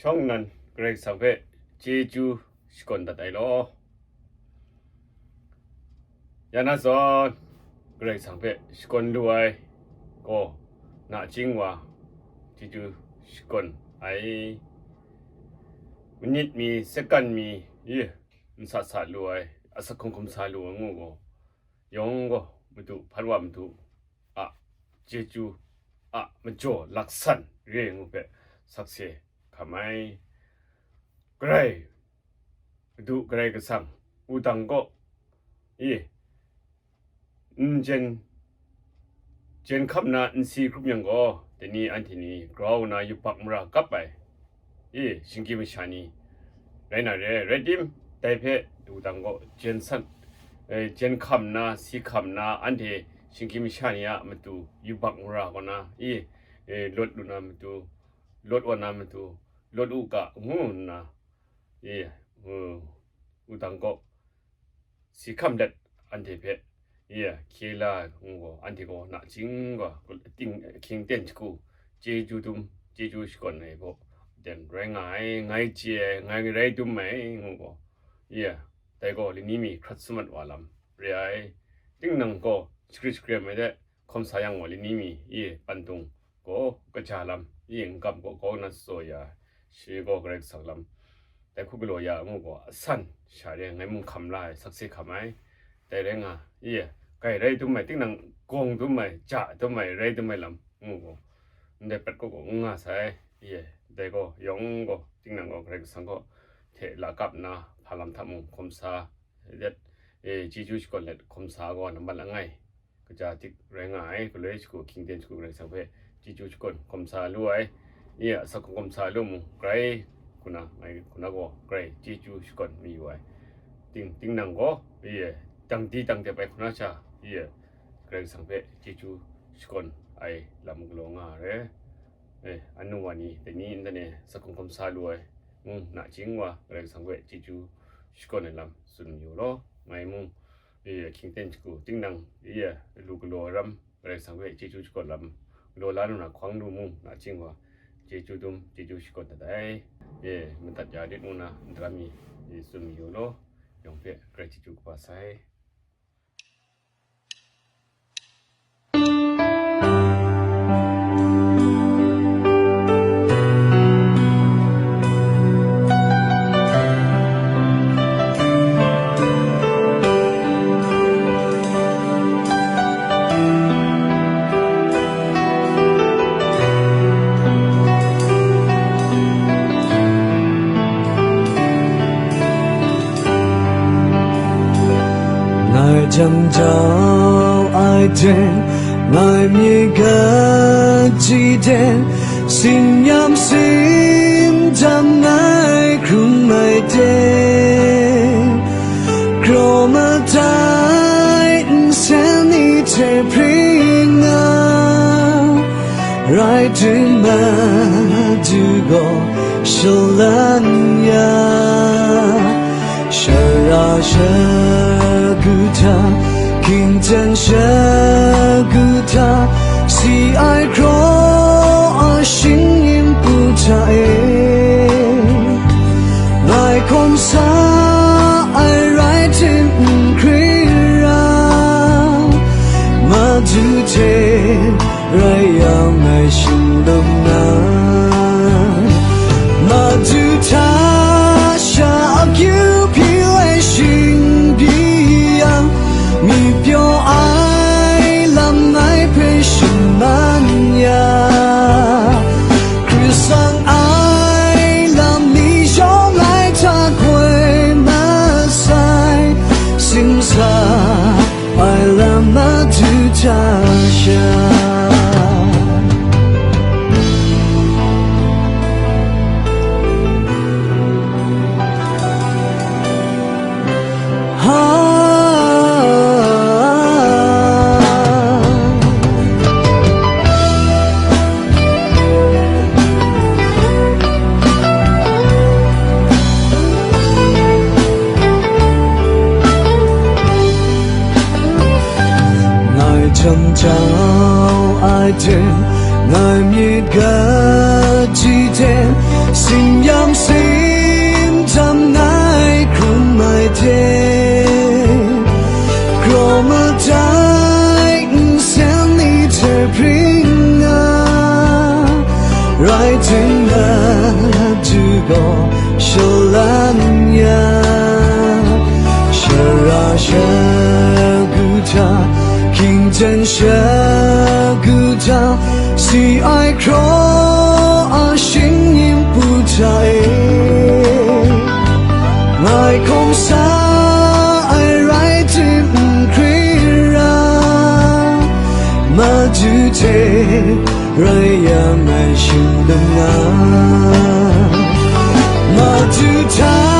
ช่องนั้นเกรกสังเวเจจูสกอนตัดไอโลยานาซอนเกรกสังเวสกอนด้วยก็น่าจริงว่าเจจูสกอนไอมินิมีเซกันมีมันสัตว์รวยอาศักคงสาลวงูก็ยองก็มันถูพันว่ามันถูเจจูมันโจลักษันเรื่องงูเป็ดสักเสียทำไมไกรดูไกรก็สั่งอุตังก็เจนขับนาซีครุบยังก็แต่นี่อันที่นี่กราวนาอยู่ปักมรากลับไปชิงกิมชานีไรน่ะเรดิมแต่เพอุตังก็เจนสั่งเจนขับนาซีขับนาอันที่ชิงกิมชานีมันตูอยู่ปักมรากนะรถดูนามันตูรถวันนามันตูรถอุกะงูนะอุตังก็สีคำเด็ดอันที่เพเคลางูอันที่ก็น่าจริงก็ติ้งคิงเต้นกูเจจูสก่อนไอ้พวกเดินแรงไงเจไงไรดุมไหมงูก็แต่ก็ลินี่มีครัดสมัดว่าลำเรียติ้งนังก็สคริปไม่ได้คำสายังว่าลินี่มีปันตุงก็กระจายลำยังกับก็น่าสวยชีก็เกรกสักลำแต่คุกโลยางูก็สั้นชาเรียงไงมึงคำลายสักสิคำไหมแต่เรื่องไก่ไรตัวใหม่ติ้งนังกงตัวใหม่จ่าตัวใหม่ไรตัวใหม่ลำงูก็เด็กเป็ดก็งาใส่แต่ก็ยองก็ติ้งนังก็เกรกสังก็เทลากับนะพาลำทำมุงคมซาเด็ดจีจูสก่อนเล็ดคมซาก่อนน้ำมันละไงก็จะติดแรงไงก็เลยสกูคิงเดนสกูเกรกสังเพจีจูสก่อนคมซาลุยสักคมซาลุมไกรคุณก็ไกรจีจูสก่อนมีไว้ติ้งนังก็ตั้งแต่ไปคุณอาชาเกรงสังเพจีจูสกอนไอลำกลงอันนู้นวันนี้แต่นี้นั่นเองสักคมซาลวยน่าจริงว่าเกรงสังเพจีจูสกอนในลำสุดอยู่ล้อไงคิงเต้นกูติ้งนังลูกโลรำเกรงสังเพจีจูสกอนลำโลล้านน่ะคว้างดูน่าจริงว่าจีจูสกอนแต่ได้มันตัดยาเด็ดนะมันทำมีสุดอยู่ล้อยองเพเกรงจีจูกว่าใส่จำเจ้าไอเดนนายมีกันจีเดนสิ่งยามสิ่งจำนายครุ่งไม่เดนโกรมาใจเส้นนี้เธอพริ้งไรถึงมาดูก็ชลันยาชราชกูทาคิงจันชกูทาสีไอครออาชิงยิมปูชานายคมสาไอไรถึงครีรามาดูเทไรยังไม่ชินลมนามาดูทาชาคิวพี่ไอชิงมีเพียวไอลำไหนเพชิมันยาคือสั่งไอลำนี้ชอบไล่ทาควยมาใส่สิ่งสาไอลำมาดูทาชาจำเจ้าไอเดนนายมีกันจีเดนสิ่信仰心จำ爱苦爱天若么在想你这平安来听了这个手蓝呀是古塔听见是古塔是爱cro心音不在爱空沙爱来自亏让马主te raya mai shin dang na ma tu ta